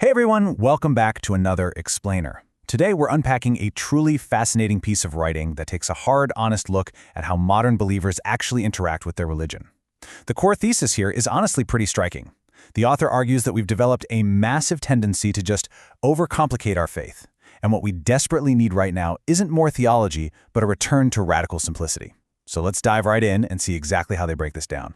Hey everyone, welcome back to another Explainer. Today we're unpacking a truly fascinating piece of writing that takes a hard, honest look at how modern believers actually interact with their religion. The core thesis here is honestly pretty striking. The author argues that we've developed a massive tendency to just overcomplicate our faith, and what we desperately need right now isn't more theology, but a return to radical simplicity. So let's dive right in and see exactly how they break this down.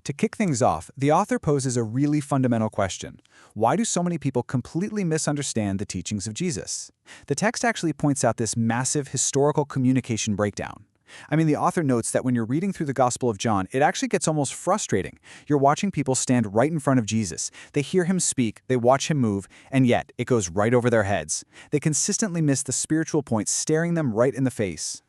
To kick things off, the author poses a really fundamental question. Why do so many people completely misunderstand the teachings of Jesus? The text actually points out this massive historical communication breakdown. The author notes that when you're reading through the Gospel of John, it actually gets almost frustrating. You're watching people stand right in front of Jesus. They hear him speak, they watch him move, and yet it goes right over their heads. They consistently miss the spiritual point staring them right in the face.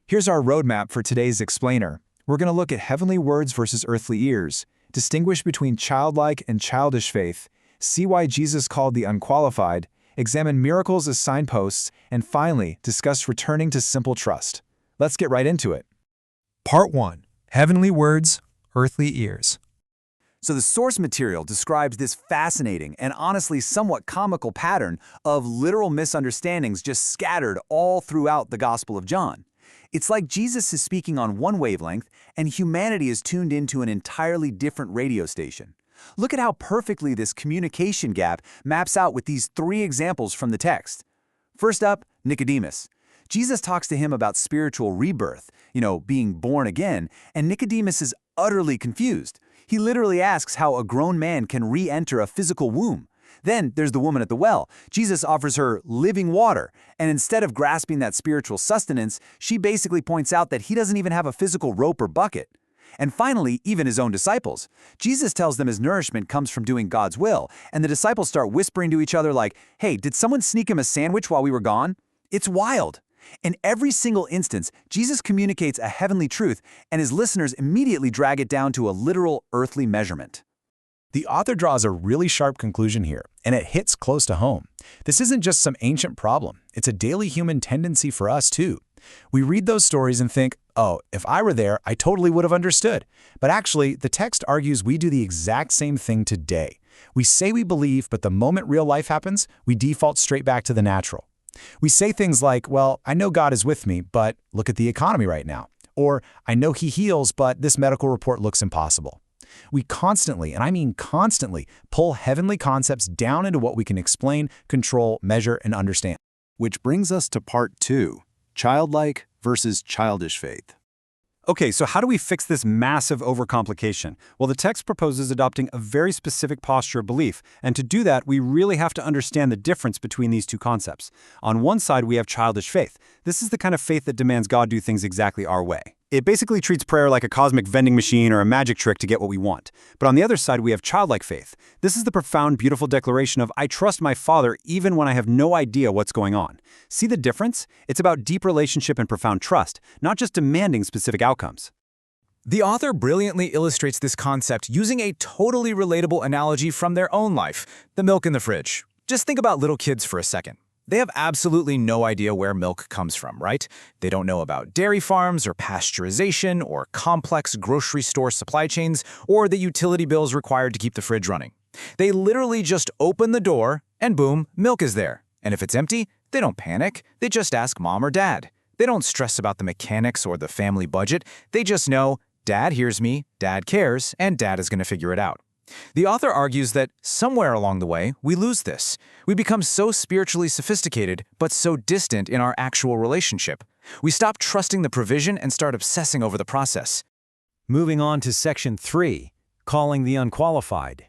Here's our roadmap for today's Explainer. We're going to look at heavenly words versus earthly ears, distinguish between childlike and childish faith, see why Jesus called the unqualified, examine miracles as signposts, and finally, discuss returning to simple trust. Let's get right into it. Part 1. Heavenly words, earthly ears. So the source material describes this fascinating and honestly somewhat comical pattern of literal misunderstandings just scattered all throughout the Gospel of John. It's like Jesus is speaking on one wavelength and humanity is tuned into an entirely different radio station. Look at how perfectly this communication gap maps out with these three examples from the text. First up, Nicodemus. Jesus talks to him about spiritual rebirth, being born again, and Nicodemus is utterly confused. He literally asks how a grown man can re-enter a physical womb. Then there's the woman at the well. Jesus offers her living water, and instead of grasping that spiritual sustenance, she basically points out that he doesn't even have a physical rope or bucket. And finally, even his own disciples. Jesus tells them his nourishment comes from doing God's will, and the disciples start whispering to each other like, "Hey, did someone sneak him a sandwich while we were gone?" It's wild. In every single instance, Jesus communicates a heavenly truth, and his listeners immediately drag it down to a literal earthly measurement. The author draws a really sharp conclusion here, and it hits close to home. This isn't just some ancient problem. It's a daily human tendency for us, too. We read those stories and think, oh, if I were there, I totally would have understood. But actually, the text argues we do the exact same thing today. We say we believe, but the moment real life happens, we default straight back to the natural. We say things like, well, I know God is with me, but look at the economy right now. Or, I know he heals, but this medical report looks impossible. We constantly, and I mean constantly, pull heavenly concepts down into what we can explain, control, measure, and understand. Which brings us to part 2, childlike versus childish faith. Okay, so how do we fix this massive overcomplication? Well, the text proposes adopting a very specific posture of belief, and to do that, we really have to understand the difference between these two concepts. On one side, we have childish faith. This is the kind of faith that demands God do things exactly our way. It basically treats prayer like a cosmic vending machine or a magic trick to get what we want. But on the other side, we have childlike faith. This is the profound, beautiful declaration of, I trust my Father even when I have no idea what's going on. See the difference? It's about deep relationship and profound trust, not just demanding specific outcomes. The author brilliantly illustrates this concept using a totally relatable analogy from their own life, the milk in the fridge. Just think about little kids for a second. They have absolutely no idea where milk comes from, right? They don't know about dairy farms or pasteurization or complex grocery store supply chains or the utility bills required to keep the fridge running. They literally just open the door and boom, milk is there. And if it's empty, they don't panic. They just ask mom or dad. They don't stress about the mechanics or the family budget. They just know, Dad hears me, Dad cares, and Dad is going to figure it out. The author argues that somewhere along the way, we lose this. We become so spiritually sophisticated, but so distant in our actual relationship. We stop trusting the provision and start obsessing over the process. Moving on to section 3, calling the unqualified.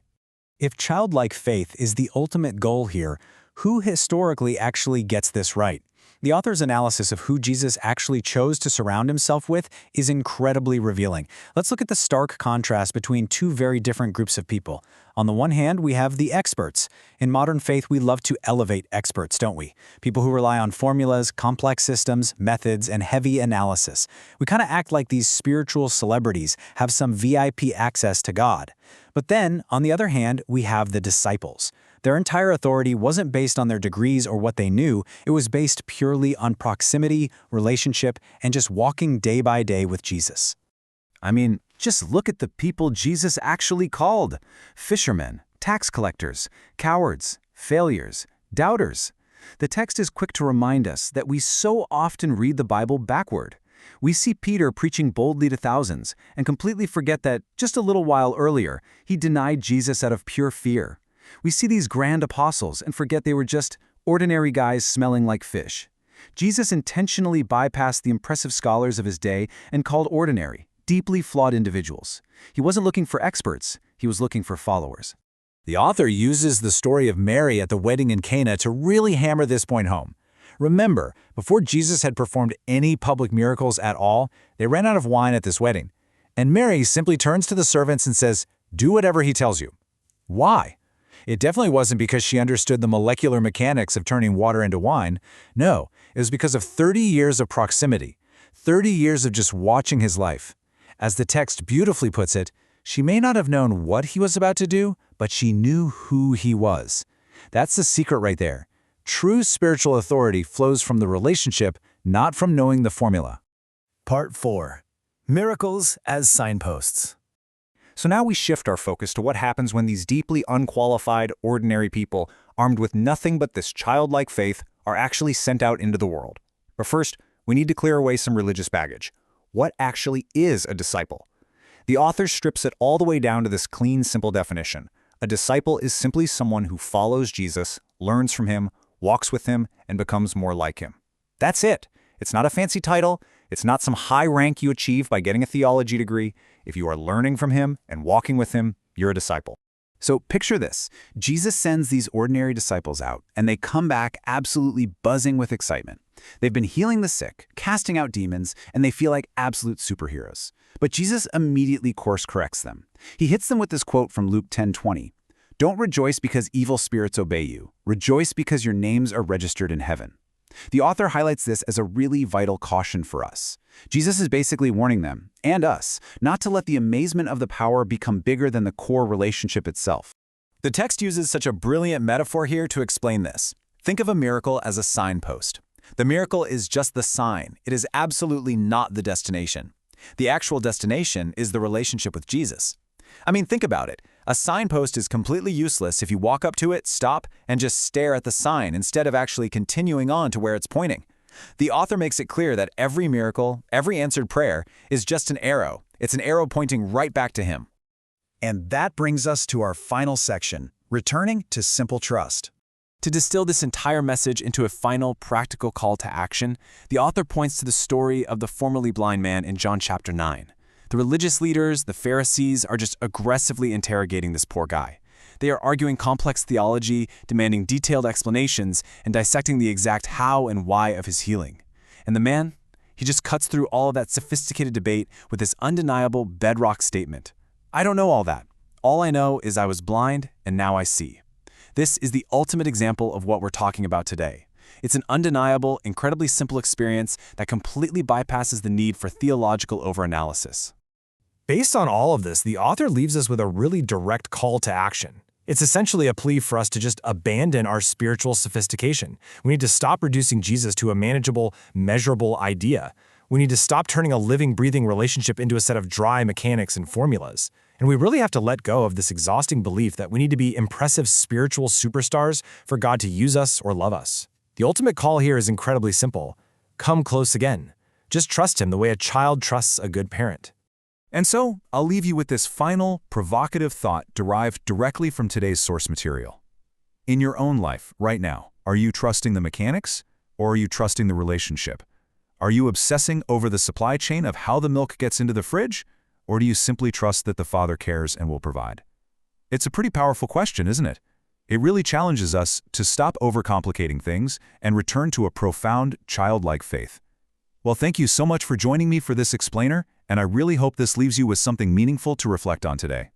If childlike faith is the ultimate goal here, who historically actually gets this right? The author's analysis of who Jesus actually chose to surround himself with is incredibly revealing. Let's look at the stark contrast between two very different groups of people. On the one hand, we have the experts. In modern faith, we love to elevate experts, don't we? People who rely on formulas, complex systems, methods, and heavy analysis. We kind of act like these spiritual celebrities have some VIP access to God. But then, on the other hand, we have the disciples. Their entire authority wasn't based on their degrees or what they knew. It was based purely on proximity, relationship, and just walking day by day with Jesus. Just look at the people Jesus actually called. Fishermen, tax collectors, cowards, failures, doubters. The text is quick to remind us that we so often read the Bible backward. We see Peter preaching boldly to thousands and completely forget that just a little while earlier, he denied Jesus out of pure fear. We see these grand apostles and forget they were just ordinary guys smelling like fish. Jesus intentionally bypassed the impressive scholars of his day and called ordinary, deeply flawed individuals. He wasn't looking for experts, he was looking for followers. The author uses the story of Mary at the wedding in Cana to really hammer this point home. Remember, before Jesus had performed any public miracles at all, they ran out of wine at this wedding. And Mary simply turns to the servants and says, "Do whatever he tells you." Why? It definitely wasn't because she understood the molecular mechanics of turning water into wine. No, it was because of 30 years of proximity, 30 years of just watching his life. As the text beautifully puts it, she may not have known what he was about to do, but she knew who he was. That's the secret right there. True spiritual authority flows from the relationship, not from knowing the formula. Part 4. Miracles as signposts. So now we shift our focus to what happens when these deeply unqualified, ordinary people, armed with nothing but this childlike faith, are actually sent out into the world. But first, we need to clear away some religious baggage. What actually is a disciple? The author strips it all the way down to this clean, simple definition. A disciple is simply someone who follows Jesus, learns from him, walks with him, and becomes more like him. That's it. It's not a fancy title. It's not some high rank you achieve by getting a theology degree. If you are learning from him and walking with him, you're a disciple. So picture this. Jesus sends these ordinary disciples out, and they come back absolutely buzzing with excitement. They've been healing the sick, casting out demons, and they feel like absolute superheroes. But Jesus immediately course corrects them. He hits them with this quote from Luke 10:20. "Don't rejoice because evil spirits obey you. Rejoice because your names are registered in heaven." The author highlights this as a really vital caution for us. Jesus is basically warning them, and us, not to let the amazement of the power become bigger than the core relationship itself. The text uses such a brilliant metaphor here to explain this. Think of a miracle as a signpost. The miracle is just the sign. It is absolutely not the destination. The actual destination is the relationship with Jesus. I mean, think about it. A signpost is completely useless if you walk up to it, stop, and just stare at the sign instead of actually continuing on to where it's pointing. The author makes it clear that every miracle, every answered prayer, is just an arrow. It's an arrow pointing right back to him. And that brings us to our final section, returning to simple trust. To distill this entire message into a final practical call to action, the author points to the story of the formerly blind man in John chapter 9. The religious leaders, the Pharisees, are just aggressively interrogating this poor guy. They are arguing complex theology, demanding detailed explanations, and dissecting the exact how and why of his healing. And the man, he just cuts through all of that sophisticated debate with this undeniable bedrock statement. "I don't know all that. All I know is I was blind and now I see." This is the ultimate example of what we're talking about today. It's an undeniable, incredibly simple experience that completely bypasses the need for theological overanalysis. Based on all of this, the author leaves us with a really direct call to action. It's essentially a plea for us to just abandon our spiritual sophistication. We need to stop reducing Jesus to a manageable, measurable idea. We need to stop turning a living, breathing relationship into a set of dry mechanics and formulas. And we really have to let go of this exhausting belief that we need to be impressive spiritual superstars for God to use us or love us. The ultimate call here is incredibly simple. Come close again. Just trust him the way a child trusts a good parent. And so, I'll leave you with this final, provocative thought derived directly from today's source material. In your own life, right now, are you trusting the mechanics, or are you trusting the relationship? Are you obsessing over the supply chain of how the milk gets into the fridge, or do you simply trust that the Father cares and will provide? It's a pretty powerful question, isn't it? It really challenges us to stop overcomplicating things and return to a profound, childlike faith. Well, thank you so much for joining me for this explainer, and I really hope this leaves you with something meaningful to reflect on today.